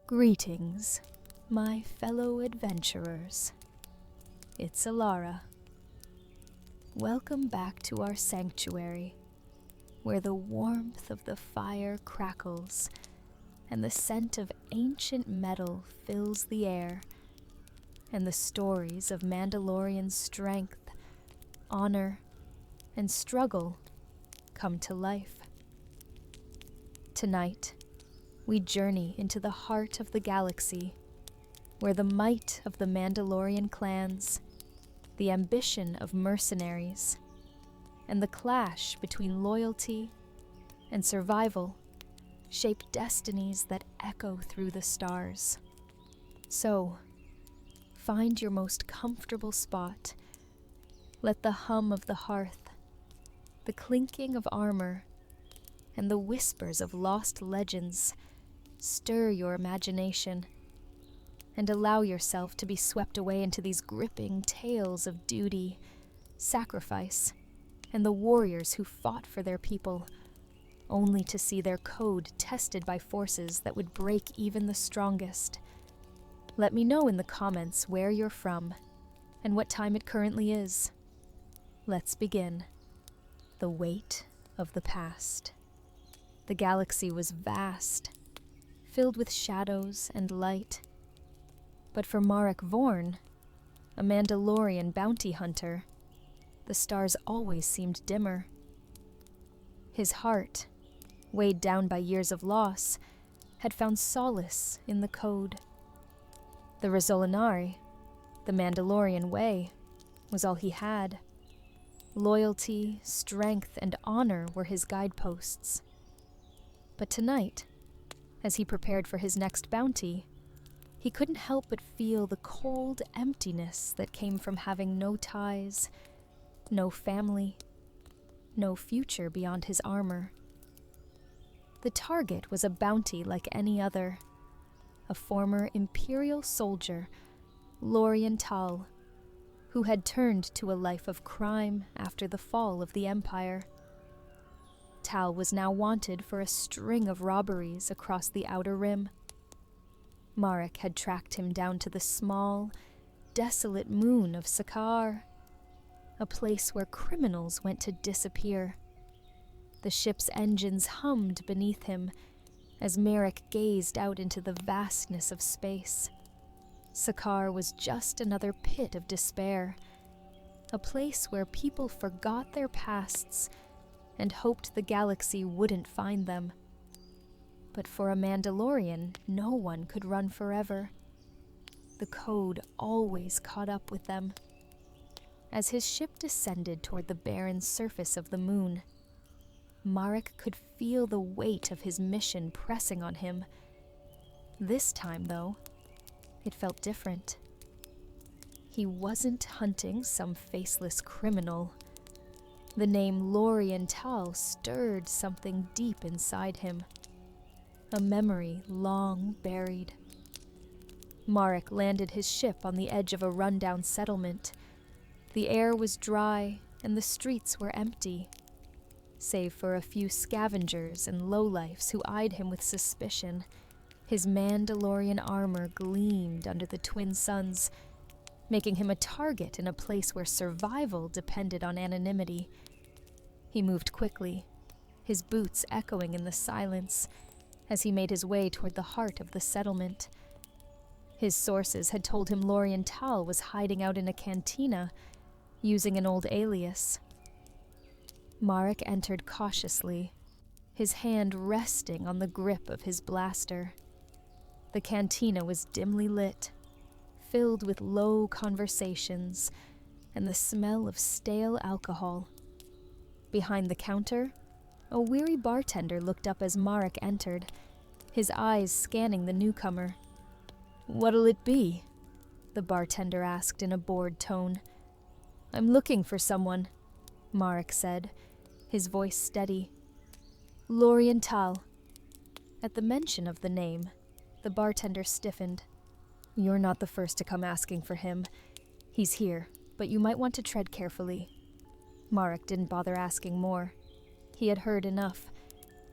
Greetings, my fellow adventurers. It's Elara. Welcome back to our sanctuary, where the warmth of the fire crackles and the scent of ancient metal fills the air, and the stories of Mandalorian strength, honor, and struggle come to life. Tonight, we journey into the heart of the galaxy, where the might of the Mandalorian clans, the ambition of mercenaries, and the clash between loyalty and survival shape destinies that echo through the stars. So, find your most comfortable spot. Let the hum of the hearth, the clinking of armor, and the whispers of lost legends stir your imagination, and allow yourself to be swept away into these gripping tales of duty, sacrifice, and the warriors who fought for their people, only to see their code tested by forces that would break even the strongest. Let me know in the comments where you're from, and what time it currently is. Let's begin. The weight of the past. The galaxy was vast, filled with shadows and light. But for Marek Vorn, a Mandalorian bounty hunter, the stars always seemed dimmer. His heart, weighed down by years of loss, had found solace in the code. The Rizolinari, the Mandalorian way, was all he had. Loyalty, strength, and honor were his guideposts. But tonight, as he prepared for his next bounty, he couldn't help but feel the cold emptiness that came from having no ties, no family, no future beyond his armor. The target was a bounty like any other, a former Imperial soldier, Lorian Tal, who had turned to a life of crime after the fall of the Empire. Tal was now wanted for a string of robberies across the Outer Rim. Marek had tracked him down to the small, desolate moon of Sakaar, a place where criminals went to disappear. The ship's engines hummed beneath him as Marek gazed out into the vastness of space. Sakaar was just another pit of despair, a place where people forgot their pasts and hoped the galaxy wouldn't find them. But for a Mandalorian, no one could run forever. The code always caught up with them. As his ship descended toward the barren surface of the moon, Marek could feel the weight of his mission pressing on him. This time, though, it felt different. He wasn't hunting some faceless criminal. The name Lorian Tal stirred something deep inside him, a memory long buried. Marek landed his ship on the edge of a rundown settlement. The air was dry and the streets were empty, save for a few scavengers and lowlifes who eyed him with suspicion. His Mandalorian armor gleamed under the twin suns, making him a target in a place where survival depended on anonymity. He moved quickly, his boots echoing in the silence, as he made his way toward the heart of the settlement. His sources had told him Lorian Tal was hiding out in a cantina, using an old alias. Marek entered cautiously, his hand resting on the grip of his blaster. The cantina was dimly lit, filled with low conversations and the smell of stale alcohol. Behind the counter, a weary bartender looked up as Marek entered, his eyes scanning the newcomer. "What'll it be?" the bartender asked in a bored tone. "I'm looking for someone," Marek said, his voice steady. "Lorian Tal." At the mention of the name, the bartender stiffened. "You're not the first to come asking for him. He's here, but you might want to tread carefully." Marek didn't bother asking more. He had heard enough.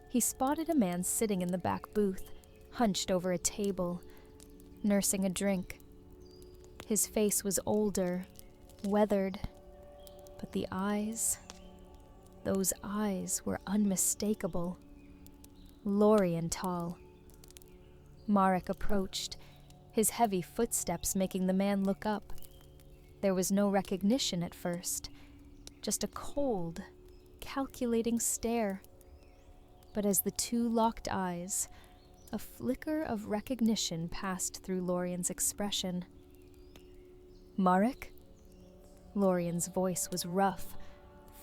He spotted a man sitting in the back booth, hunched over a table, nursing a drink. His face was older, weathered, but the eyes, those eyes were unmistakable. Lorien tall. Marek approached, his heavy footsteps making the man look up. There was no recognition at first, just a cold, calculating stare. But as the two locked eyes, a flicker of recognition passed through Lorien's expression. "Marek?" Lorien's voice was rough,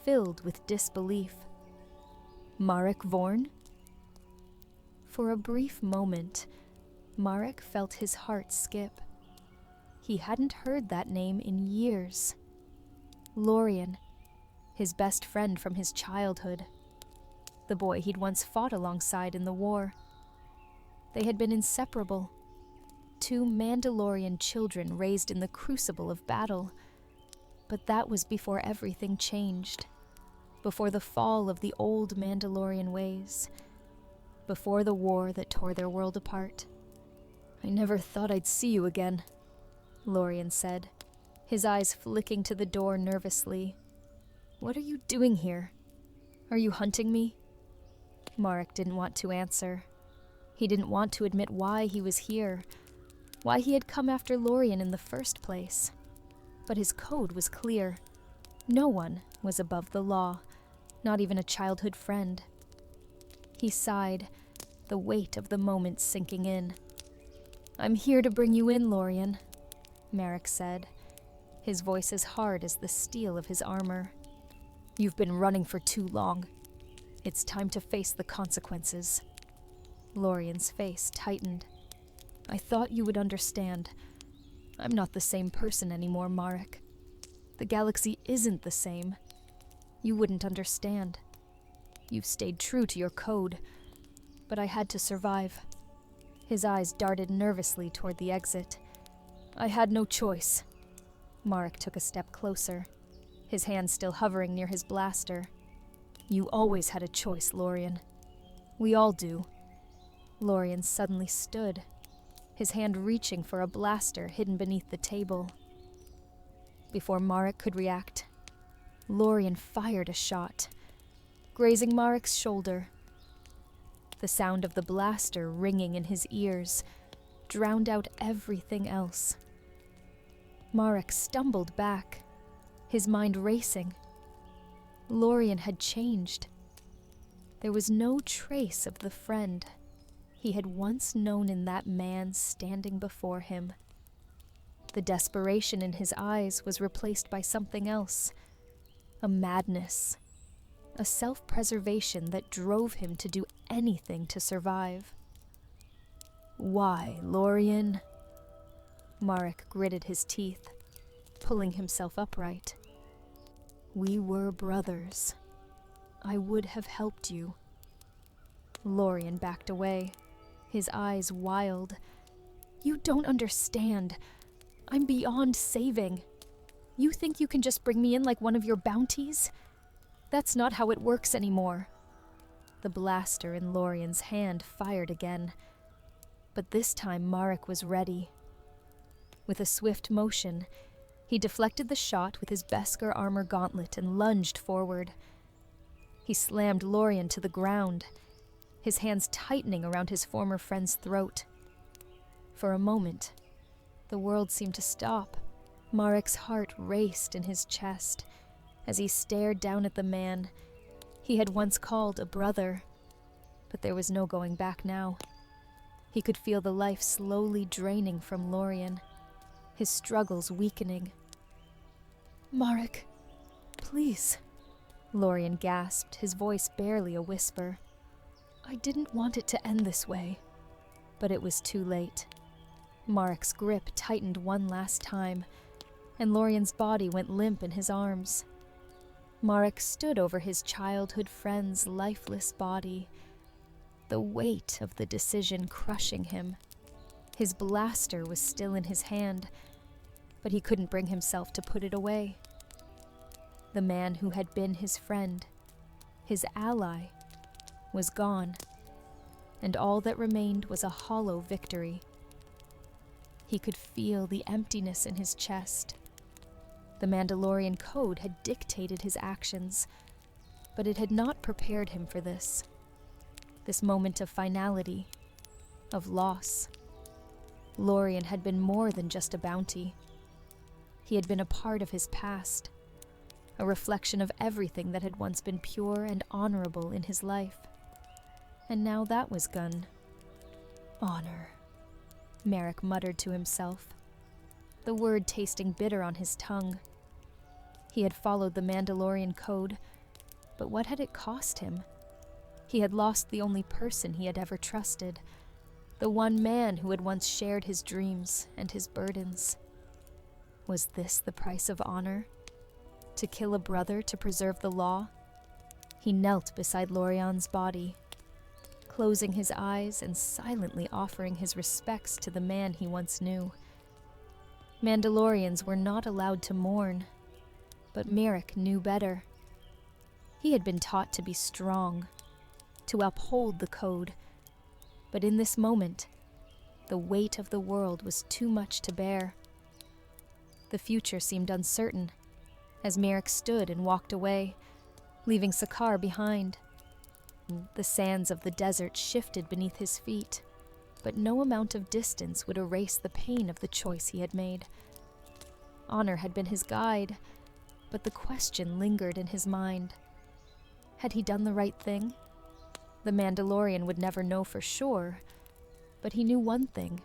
filled with disbelief. "Marek Vorn?" For a brief moment, Marek felt his heart skip. He hadn't heard that name in years. Lorien, his best friend from his childhood. The boy he'd once fought alongside in the war. They had been inseparable. Two Mandalorian children raised in the crucible of battle. But that was before everything changed. Before the fall of the old Mandalorian ways. Before the war that tore their world apart. "I never thought I'd see you again," Lorien said, his eyes flicking to the door nervously. "What are you doing here? Are you hunting me?" Marek didn't want to answer. He didn't want to admit why he was here, why he had come after Lorien in the first place. But his code was clear. No one was above the law, not even a childhood friend. He sighed, the weight of the moment sinking in. "I'm here to bring you in, Lorien," Marek said, his voice as hard as the steel of his armor. "You've been running for too long. It's time to face the consequences." Lorien's face tightened. "I thought you would understand. I'm not the same person anymore, Marek. The galaxy isn't the same. You wouldn't understand. You've stayed true to your code, but I had to survive." His eyes darted nervously toward the exit. "I had no choice." Marek took a step closer, his hand still hovering near his blaster. "You always had a choice, Lorien. We all do." Lorien suddenly stood, his hand reaching for a blaster hidden beneath the table. Before Marek could react, Lorien fired a shot, grazing Marek's shoulder. The sound of the blaster ringing in his ears drowned out everything else. Marek stumbled back, his mind racing. Lorien had changed. There was no trace of the friend he had once known in that man standing before him. The desperation in his eyes was replaced by something else, a madness, a self-preservation that drove him to do anything to survive. "Why, Lorien?" Marek gritted his teeth, pulling himself upright. "We were brothers. I would have helped you." Lorien backed away, his eyes wild. "You don't understand. I'm beyond saving. You think you can just bring me in like one of your bounties? That's not how it works anymore." The blaster in Lorien's hand fired again, but this time Marek was ready. With a swift motion, he deflected the shot with his Beskar armor gauntlet and lunged forward. He slammed Lorien to the ground, his hands tightening around his former friend's throat. For a moment, the world seemed to stop. Marek's heart raced in his chest as he stared down at the man he had once called a brother. But there was no going back now. He could feel the life slowly draining from Lorien, his struggles weakening. "Marek, please," Lorien gasped, his voice barely a whisper. "I didn't want it to end this way." But it was too late. Marek's grip tightened one last time, and Lorien's body went limp in his arms. Marek stood over his childhood friend's lifeless body, the weight of the decision crushing him. His blaster was still in his hand, but he couldn't bring himself to put it away. The man who had been his friend, his ally, was gone, and all that remained was a hollow victory. He could feel the emptiness in his chest. The Mandalorian code had dictated his actions, but it had not prepared him for this. This moment of finality, of loss. Lorien had been more than just a bounty. He had been a part of his past, a reflection of everything that had once been pure and honorable in his life. And now that was gone. Honor, Merrick muttered to himself, the word tasting bitter on his tongue. He had followed the Mandalorian code, but what had it cost him? He had lost the only person he had ever trusted, the one man who had once shared his dreams and his burdens. Was this the price of honor? To kill a brother to preserve the law? He knelt beside Lorien's body, closing his eyes and silently offering his respects to the man he once knew. Mandalorians were not allowed to mourn, but Merrick knew better. He had been taught to be strong, to uphold the code, but in this moment, the weight of the world was too much to bear. The future seemed uncertain, as Merrick stood and walked away, leaving Sakaar behind. The sands of the desert shifted beneath his feet, but no amount of distance would erase the pain of the choice he had made. Honor had been his guide, but the question lingered in his mind. Had he done the right thing? The Mandalorian would never know for sure, but he knew one thing.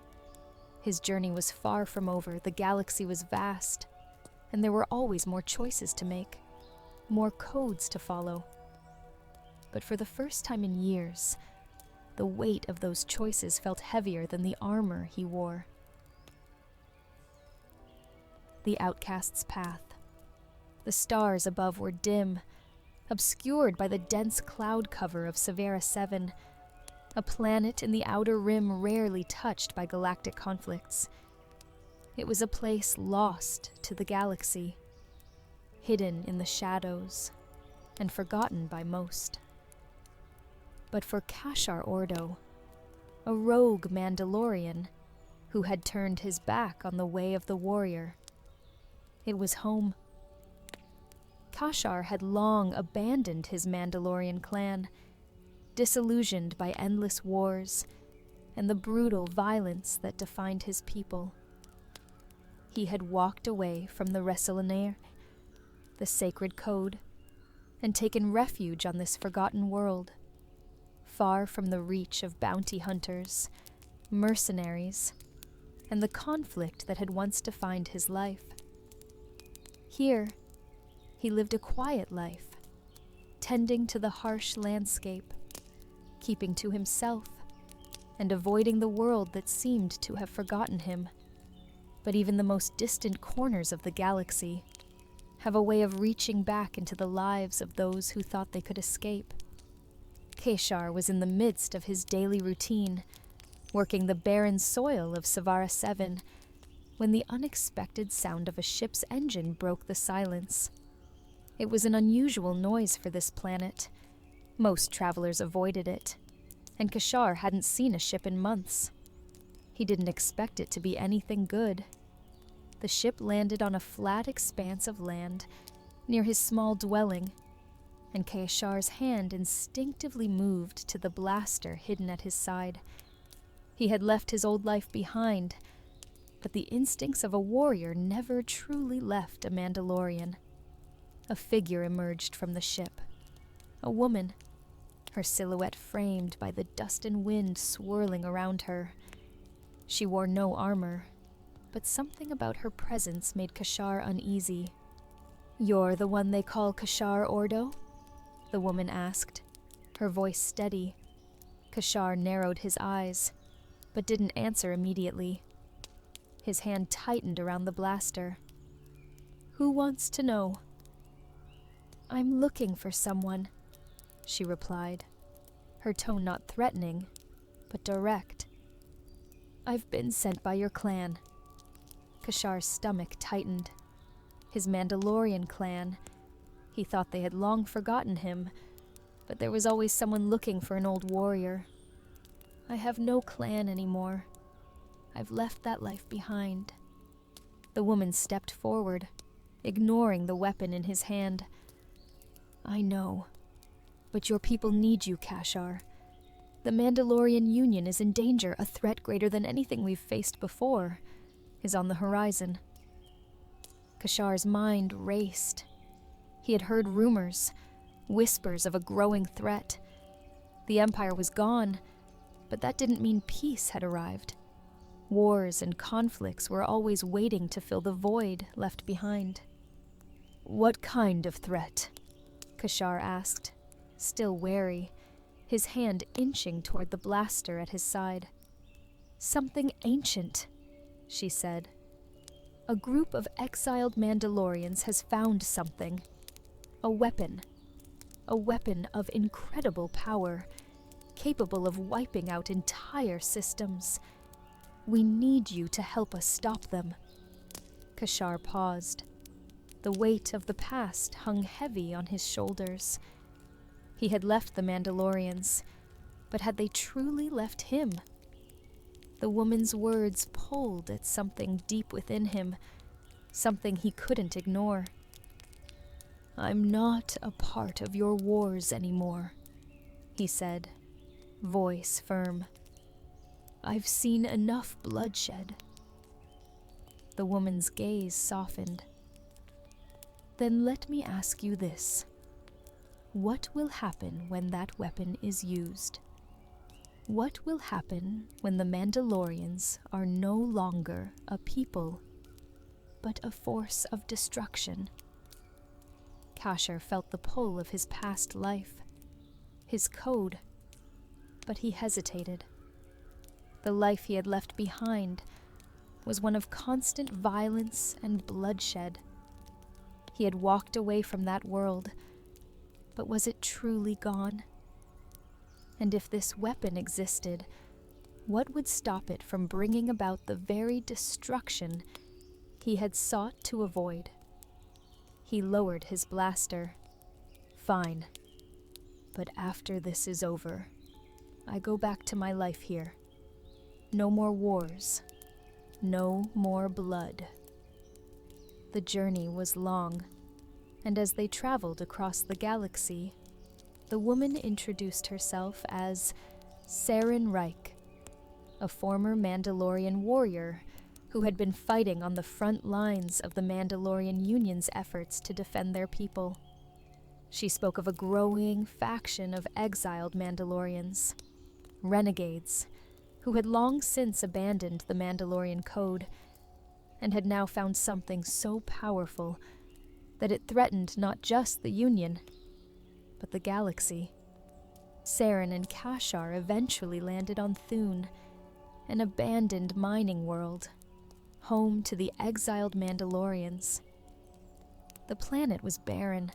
His journey was far from over, the galaxy was vast, and there were always more choices to make, more codes to follow. But for the first time in years, the weight of those choices felt heavier than the armor he wore. The Outcast's path. The stars above were dim, obscured by the dense cloud cover of Severa 7, a planet in the outer rim rarely touched by galactic conflicts. It was a place lost to the galaxy, hidden in the shadows, and forgotten by most. But for Kashar Ordo, a rogue Mandalorian who had turned his back on the way of the warrior, it was home. Kashar had long abandoned his Mandalorian clan, disillusioned by endless wars and the brutal violence that defined his people. He had walked away from the Reselanair, the sacred code, and taken refuge on this forgotten world, far from the reach of bounty hunters, mercenaries, and the conflict that had once defined his life. Here, he lived a quiet life, tending to the harsh landscape, keeping to himself, and avoiding the world that seemed to have forgotten him. But even the most distant corners of the galaxy have a way of reaching back into the lives of those who thought they could escape. Kashar was in the midst of his daily routine, working the barren soil of Severa 7, when the unexpected sound of a ship's engine broke the silence. It was an unusual noise for this planet. Most travelers avoided it, and Kashar hadn't seen a ship in months. He didn't expect it to be anything good. The ship landed on a flat expanse of land near his small dwelling, and Kashar's hand instinctively moved to the blaster hidden at his side. He had left his old life behind, but the instincts of a warrior never truly left a Mandalorian. A figure emerged from the ship. A woman, her silhouette framed by the dust and wind swirling around her. She wore no armor, but something about her presence made Kashar uneasy. "You're the one they call Kashar Ordo?" the woman asked, her voice steady. Kashar narrowed his eyes, but didn't answer immediately. His hand tightened around the blaster. "Who wants to know?" "I'm looking for someone," she replied, her tone not threatening, but direct. "I've been sent by your clan." Kashar's stomach tightened. His Mandalorian clan. He thought they had long forgotten him, but there was always someone looking for an old warrior. I have no clan anymore. I've left that life behind." The woman stepped forward, ignoring the weapon in his hand. "I know, but your people need you, Kashar. The Mandalorian Union is in danger. A threat greater than anything we've faced before is on the horizon." Kashar's mind raced. He had heard rumors, whispers of a growing threat. The Empire was gone, but that didn't mean peace had arrived. Wars and conflicts were always waiting to fill the void left behind. "What kind of threat?" Kashar asked, still wary, his hand inching toward the blaster at his side. "Something ancient," she said. "A group of exiled Mandalorians has found something. A weapon of incredible power, capable of wiping out entire systems. We need you to help us stop them." Kashar paused. The weight of the past hung heavy on his shoulders. He had left the Mandalorians, but had they truly left him? The woman's words pulled at something deep within him, something he couldn't ignore. "I'm not a part of your wars anymore," he said, voice firm. "I've seen enough bloodshed." The woman's gaze softened. "Then let me ask you this. What will happen when that weapon is used? What will happen when the Mandalorians are no longer a people, but a force of destruction?" Kashar felt the pull of his past life, his code, but he hesitated. The life he had left behind was one of constant violence and bloodshed. He had walked away from that world, but was it truly gone? And if this weapon existed, what would stop it from bringing about the very destruction he had sought to avoid? He lowered his blaster. "Fine. But after this is over, I go back to my life here. No more wars. No more blood." The journey was long, and as they traveled across the galaxy, the woman introduced herself as Saren Reich, a former Mandalorian warrior who had been fighting on the front lines of the Mandalorian Union's efforts to defend their people. She spoke of a growing faction of exiled Mandalorians, renegades, who had long since abandoned the Mandalorian code and had now found something so powerful that it threatened not just the Union, but the galaxy. Saren and Kashar eventually landed on Thune, an abandoned mining world, home to the exiled Mandalorians. The planet was barren,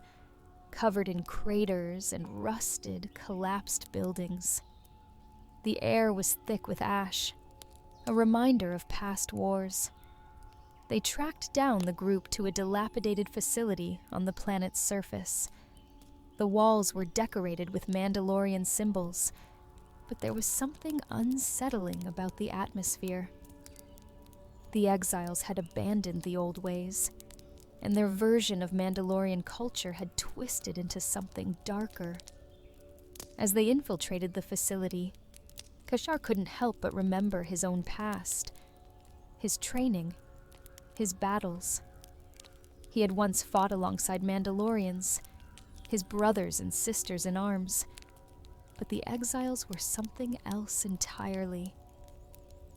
covered in craters and rusted, collapsed buildings. The air was thick with ash, a reminder of past wars. They tracked down the group to a dilapidated facility on the planet's surface. The walls were decorated with Mandalorian symbols, but there was something unsettling about the atmosphere. The exiles had abandoned the old ways, and their version of Mandalorian culture had twisted into something darker. As they infiltrated the facility, Kashar couldn't help but remember his own past, his training, his battles. He had once fought alongside Mandalorians, his brothers and sisters in arms, but the exiles were something else entirely.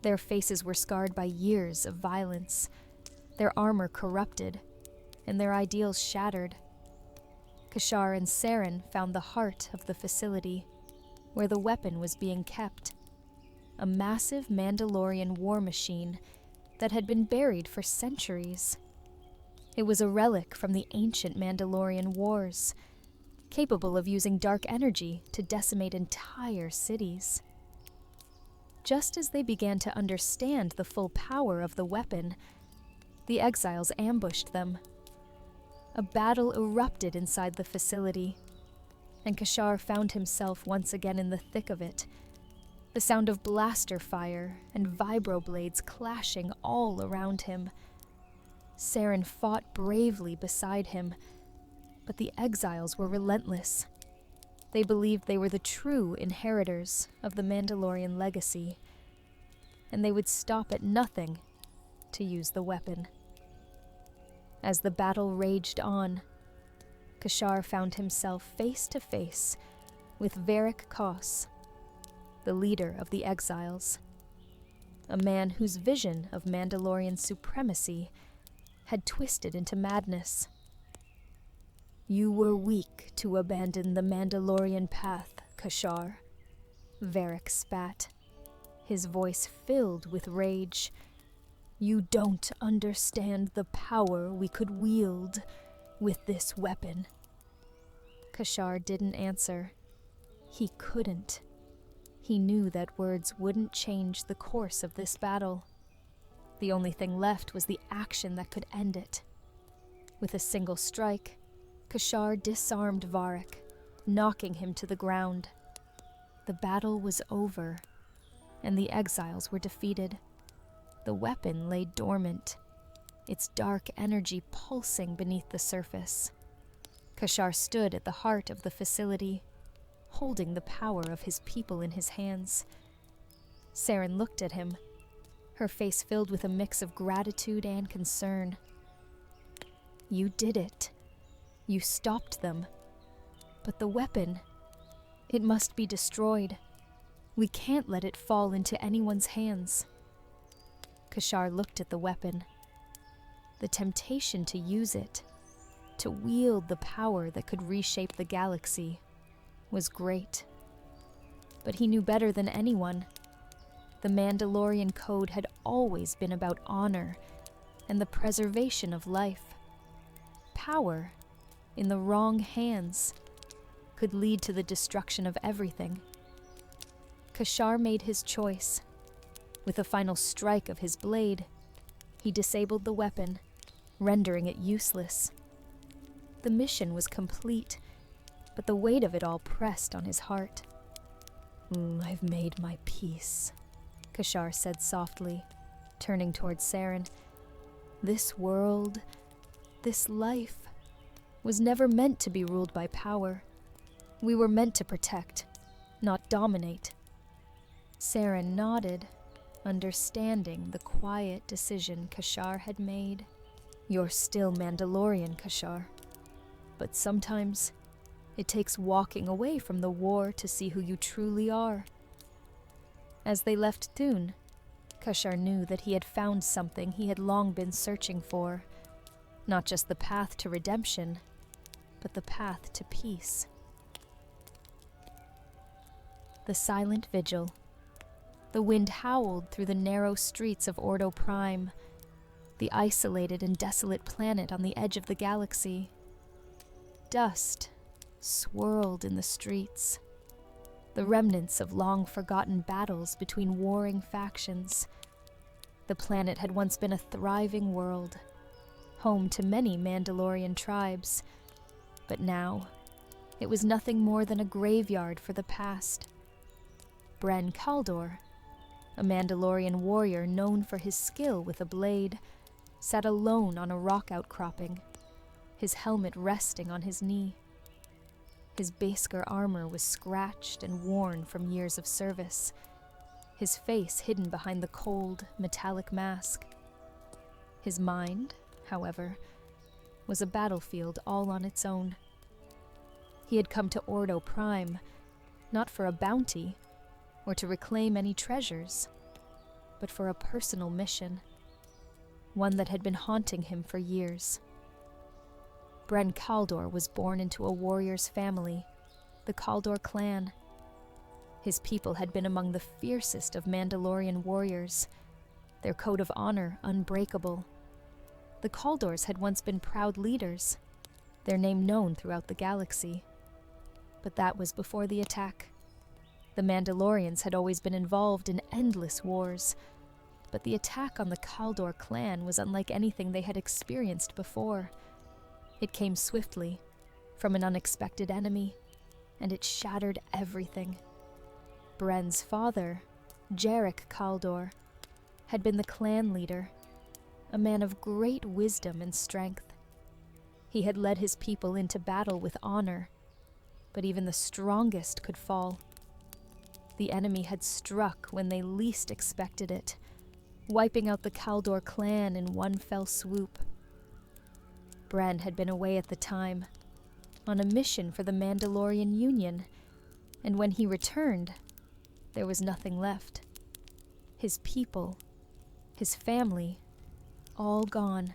Their faces were scarred by years of violence, their armor corrupted, and their ideals shattered. Kashar and Saren found the heart of the facility, where the weapon was being kept. A massive Mandalorian war machine that had been buried for centuries. It was a relic from the ancient Mandalorian wars, capable of using dark energy to decimate entire cities. Just as they began to understand the full power of the weapon, the exiles ambushed them. A battle erupted inside the facility, and Kashar found himself once again in the thick of it, the sound of blaster fire and vibroblades clashing all around him. Saren fought bravely beside him, but the exiles were relentless. They believed they were the true inheritors of the Mandalorian legacy, and they would stop at nothing to use the weapon. As the battle raged on, Kashar found himself face to face with Varric Koss, the leader of the exiles, a man whose vision of Mandalorian supremacy had twisted into madness. "You were weak to abandon the Mandalorian path, Kashar," Varric spat, his voice filled with rage. "You don't understand the power we could wield with this weapon." Kashar didn't answer. He couldn't. He knew that words wouldn't change the course of this battle. The only thing left was the action that could end it. With a single strike, Kashar disarmed Varric, knocking him to the ground. The battle was over, and the exiles were defeated. The weapon lay dormant, its dark energy pulsing beneath the surface. Kashar stood at the heart of the facility, holding the power of his people in his hands. Saren looked at him, her face filled with a mix of gratitude and concern. "You did it. You stopped them. But the weapon, it must be destroyed. We can't let it fall into anyone's hands." Kashar looked at the weapon. The temptation to use it, to wield the power that could reshape the galaxy, was great. But he knew better than anyone. The Mandalorian code had always been about honor and the preservation of life. Power, in the wrong hands, could lead to the destruction of everything. Kashar made his choice. With a final strike of his blade, he disabled the weapon, rendering it useless. The mission was complete, but the weight of it all pressed on his heart. "I've made my peace," Kashar said softly, turning towards Saren. "This world, this life, was never meant to be ruled by power. We were meant to protect, not dominate." Saren nodded, understanding the quiet decision Kashar had made. "You're still Mandalorian, Kashar. But sometimes it takes walking away from the war to see who you truly are." As they left Thun, Kashar knew that he had found something he had long been searching for. Not just the path to redemption, but the path to peace. The Silent Vigil. The wind howled through the narrow streets of Ordo Prime, the isolated and desolate planet on the edge of the galaxy. Dust swirled in the streets, the remnants of long-forgotten battles between warring factions. The planet had once been a thriving world, home to many Mandalorian tribes, but now it was nothing more than a graveyard for the past. Bren Kaldor, a Mandalorian warrior known for his skill with a blade, sat alone on a rock outcropping, his helmet resting on his knee. His Beskar armor was scratched and worn from years of service, his face hidden behind the cold, metallic mask. His mind, however, was a battlefield all on its own. He had come to Ordo Prime, not for a bounty, or to reclaim any treasures, but for a personal mission, one that had been haunting him for years. Bren Kaldor was born into a warrior's family, the Kaldor clan. His people had been among the fiercest of Mandalorian warriors, their code of honor unbreakable. The Kaldors had once been proud leaders, their name known throughout the galaxy. But that was before the attack. The Mandalorians had always been involved in endless wars, but the attack on the Kaldor clan was unlike anything they had experienced before. It came swiftly, from an unexpected enemy, and it shattered everything. Bren's father, Jarek Kaldor, had been the clan leader, a man of great wisdom and strength. He had led his people into battle with honor, but even the strongest could fall. The enemy had struck when they least expected it, wiping out the Kaldor clan in one fell swoop. Bren had been away at the time, on a mission for the Mandalorian Union, and when he returned, there was nothing left. His people, his family, all gone.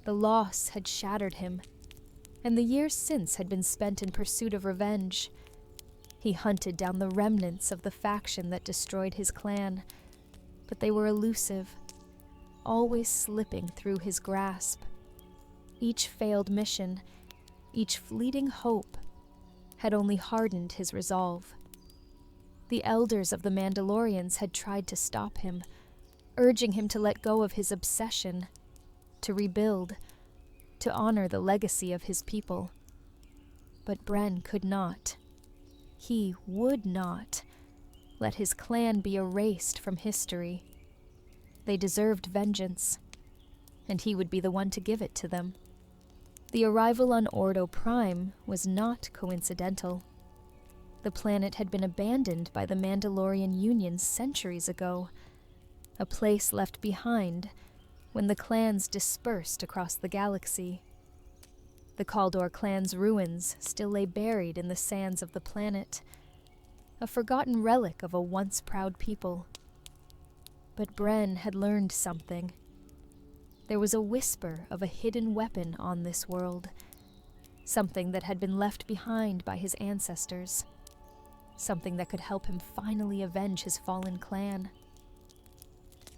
The loss had shattered him, and the years since had been spent in pursuit of revenge. He hunted down the remnants of the faction that destroyed his clan, but they were elusive, always slipping through his grasp. Each failed mission, each fleeting hope, had only hardened his resolve. The elders of the Mandalorians had tried to stop him, urging him to let go of his obsession, to rebuild, to honor the legacy of his people. But Bren could not. He would not let his clan be erased from history. They deserved vengeance, and he would be the one to give it to them. The arrival on Ordo Prime was not coincidental. The planet had been abandoned by the Mandalorian Union centuries ago, a place left behind when the clans dispersed across the galaxy. The Kaldor clan's ruins still lay buried in the sands of the planet, a forgotten relic of a once proud people. But Bren had learned something. There was a whisper of a hidden weapon on this world, something that had been left behind by his ancestors, something that could help him finally avenge his fallen clan.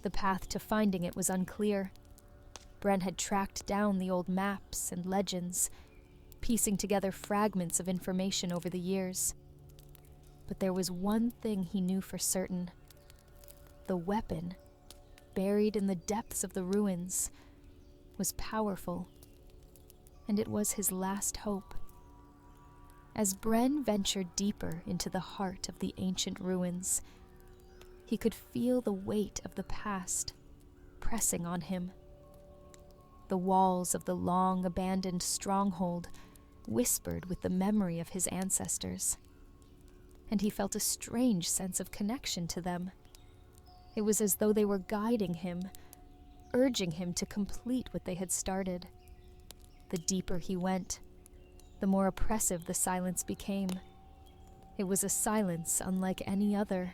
The path to finding it was unclear. Bren had tracked down the old maps and legends, piecing together fragments of information over the years. But there was one thing he knew for certain. The weapon, buried in the depths of the ruins, was powerful, and it was his last hope. As Bren ventured deeper into the heart of the ancient ruins, he could feel the weight of the past pressing on him. The walls of the long-abandoned stronghold whispered with the memory of his ancestors, and he felt a strange sense of connection to them. It was as though they were guiding him, urging him to complete what they had started. The deeper he went, the more oppressive the silence became. It was a silence unlike any other,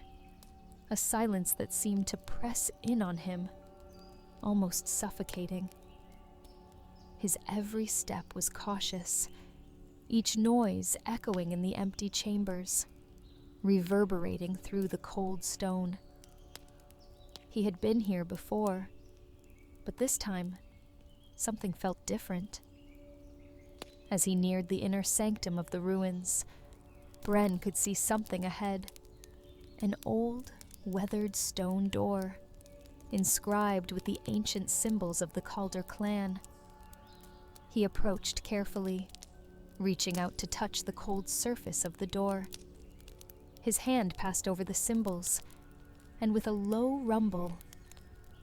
a silence that seemed to press in on him, almost suffocating. His every step was cautious, each noise echoing in the empty chambers, reverberating through the cold stone. He had been here before, but this time, something felt different. As he neared the inner sanctum of the ruins, Bren could see something ahead. An old, weathered stone door, inscribed with the ancient symbols of the Kaldor clan. He approached carefully, reaching out to touch the cold surface of the door. His hand passed over the symbols, and with a low rumble,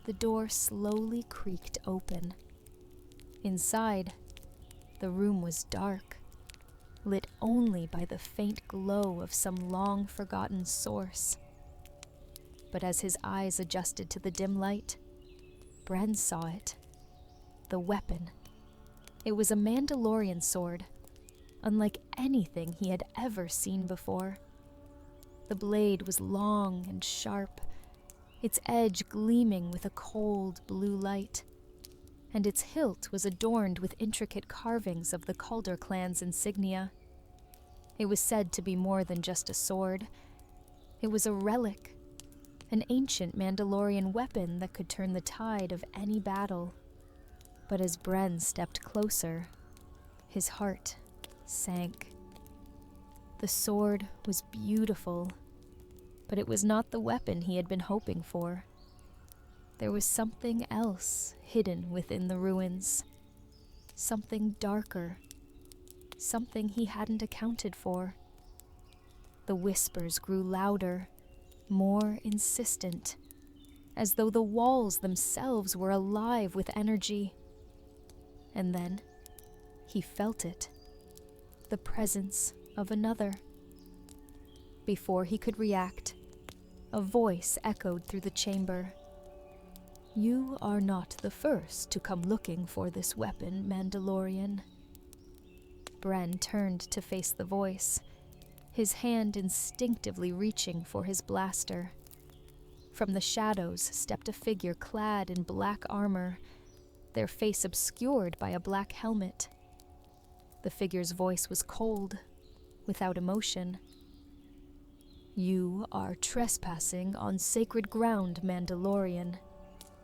the door slowly creaked open. Inside, the room was dark, lit only by the faint glow of some long-forgotten source. But as his eyes adjusted to the dim light, Bren saw it. The weapon. It was a Mandalorian sword, unlike anything he had ever seen before. The blade was long and sharp, its edge gleaming with a cold blue light, and its hilt was adorned with intricate carvings of the Kaldor clan's insignia. It was said to be more than just a sword. It was a relic, an ancient Mandalorian weapon that could turn the tide of any battle. But as Bren stepped closer, his heart sank. The sword was beautiful, but it was not the weapon he had been hoping for. There was something else hidden within the ruins, something darker, something he hadn't accounted for. The whispers grew louder, more insistent, as though the walls themselves were alive with energy. And then he felt it, the presence of another. Before he could react, a voice echoed through the chamber. "You are not the first to come looking for this weapon, Mandalorian." Bren turned to face the voice, his hand instinctively reaching for his blaster. From the shadows stepped a figure clad in black armor, their face obscured by a black helmet. The figure's voice was cold, without emotion. "You are trespassing on sacred ground, Mandalorian,"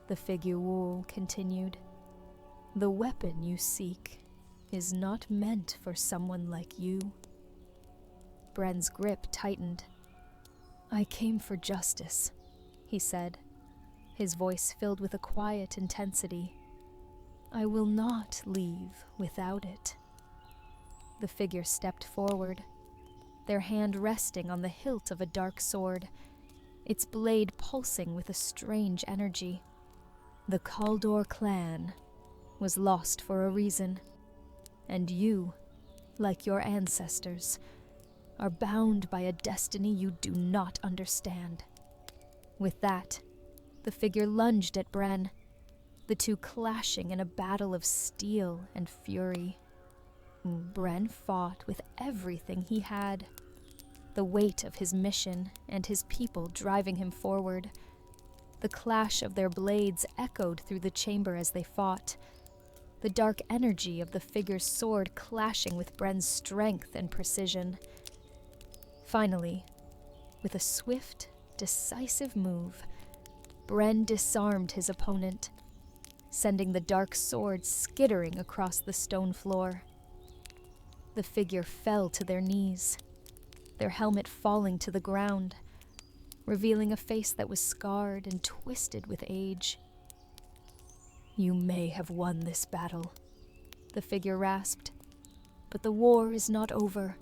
the figure continued. "The weapon you seek is not meant for someone like you." Bren's grip tightened. "I came for justice," he said, his voice filled with a quiet intensity. "I will not leave without it." The figure stepped forward, their hand resting on the hilt of a dark sword, its blade pulsing with a strange energy. "The Kaldor clan was lost for a reason, and you, like your ancestors, are bound by a destiny you do not understand." With that, the figure lunged at Bren, the two clashing in a battle of steel and fury. Bren fought with everything he had, the weight of his mission and his people driving him forward. The clash of their blades echoed through the chamber as they fought, the dark energy of the figure's sword clashing with Bren's strength and precision. Finally, with a swift, decisive move, Bren disarmed his opponent, sending the dark sword skittering across the stone floor. The figure fell to their knees, their helmet falling to the ground, revealing a face that was scarred and twisted with age. "You may have won this battle," the figure rasped, "but the war is not over.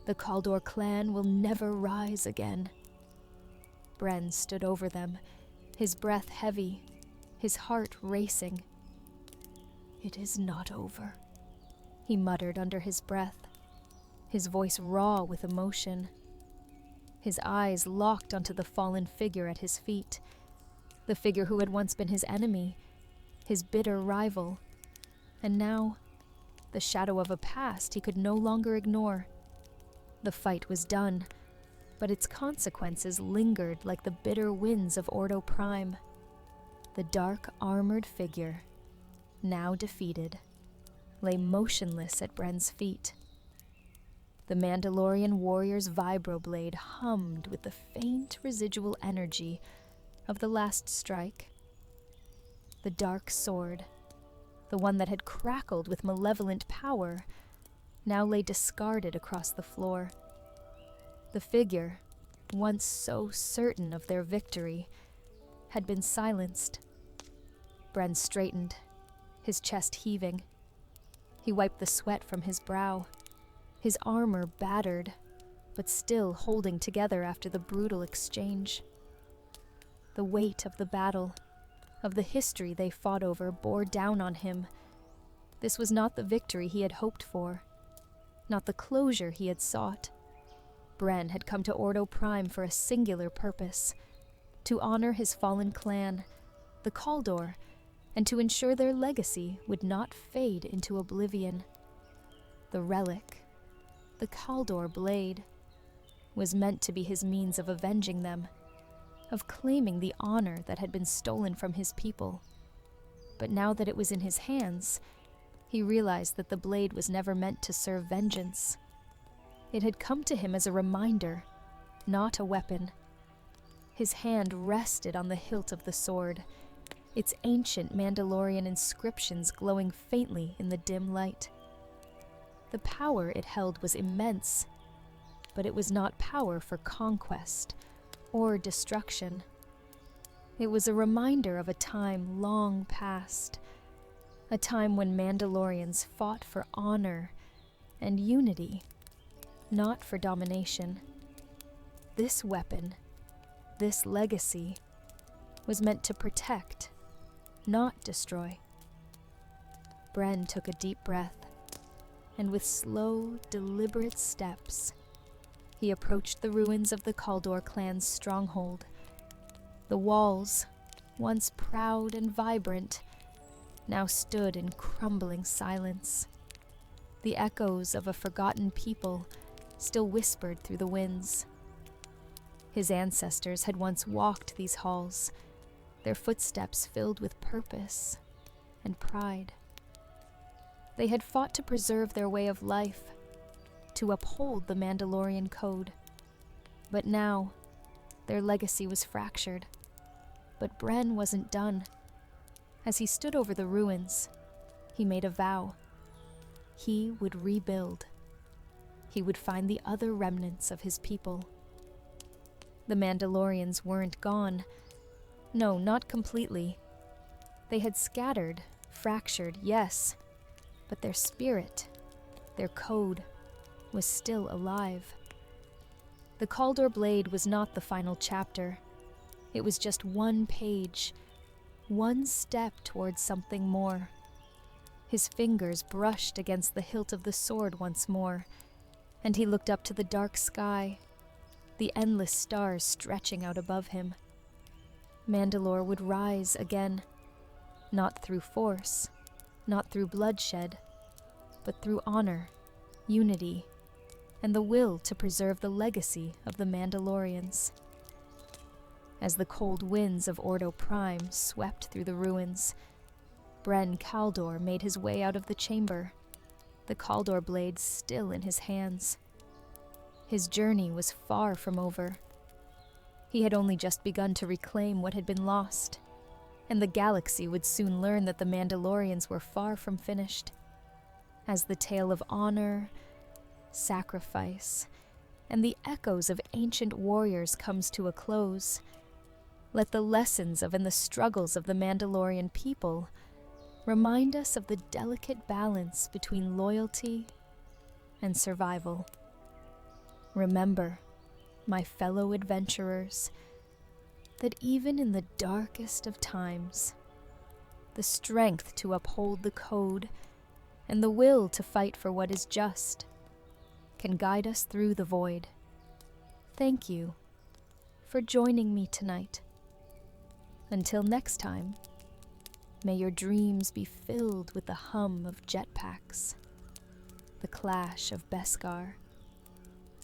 The Kaldor clan will never rise again." Bren stood over them, his breath heavy, his heart racing. "It is not over," he muttered under his breath, his voice raw with emotion. His eyes locked onto the fallen figure at his feet, the figure who had once been his enemy, his bitter rival, and now the shadow of a past he could no longer ignore. The fight was done, but its consequences lingered like the bitter winds of Ordo Prime. The dark, armored figure, now defeated, lay motionless at Bren's feet. The Mandalorian warrior's vibroblade hummed with the faint residual energy of the last strike. The dark sword, the one that had crackled with malevolent power, now lay discarded across the floor. The figure, once so certain of their victory, had been silenced. Bren straightened, his chest heaving. He wiped the sweat from his brow, his armor battered, but still holding together after the brutal exchange. The weight of the battle, of the history they fought over, bore down on him. This was not the victory he had hoped for, not the closure he had sought. Bren had come to Ordo Prime for a singular purpose: to honor his fallen clan, the Kaldor, and to ensure their legacy would not fade into oblivion. The relic, the Kaldor blade, was meant to be his means of avenging them, of claiming the honor that had been stolen from his people. But now that it was in his hands, he realized that the blade was never meant to serve vengeance. It had come to him as a reminder, not a weapon. His hand rested on the hilt of the sword, its ancient Mandalorian inscriptions glowing faintly in the dim light. The power it held was immense, but it was not power for conquest or destruction. It was a reminder of a time long past, a time when Mandalorians fought for honor and unity, not for domination. this weapon, this legacy, was meant to protect, not destroy. Bren took a deep breath, and with slow, deliberate steps, he approached the ruins of the Kaldor clan's stronghold. The walls, once proud and vibrant, now stood in crumbling silence. The echoes of a forgotten people still whispered through the winds. His ancestors had once walked these halls, their footsteps filled with purpose and pride. They had fought to preserve their way of life, to uphold the Mandalorian code. But now, their legacy was fractured. But Bren wasn't done. As he stood over the ruins, he made a vow. He would rebuild. He would find the other remnants of his people. The Mandalorians weren't gone. No, not completely. They had scattered, fractured, yes, but their spirit, their code, was still alive. The Kaldor Blade was not the final chapter. It was just one page, one step towards something more. His fingers brushed against the hilt of the sword once more, and he looked up to the dark sky, the endless stars stretching out above him. Mandalore would rise again, not through force, not through bloodshed, but through honor, unity, and the will to preserve the legacy of the Mandalorians. As the cold winds of Ordo Prime swept through the ruins, Bren Kaldor made his way out of the chamber, the Kaldor blade still in his hands. His journey was far from over. He had only just begun to reclaim what had been lost, and the galaxy would soon learn that the Mandalorians were far from finished. As the tale of honor, sacrifice, and the echoes of ancient warriors comes to a close, let the lessons of and the struggles of the Mandalorian people remind us of the delicate balance between loyalty and survival. Remember, my fellow adventurers, that even in the darkest of times, the strength to uphold the code and the will to fight for what is just can guide us through the void. Thank you for joining me tonight. Until next time, may your dreams be filled with the hum of jetpacks, the clash of Beskar,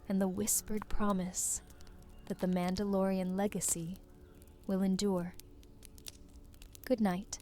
and the whispered promise that the Mandalorian legacy will endure. Good night.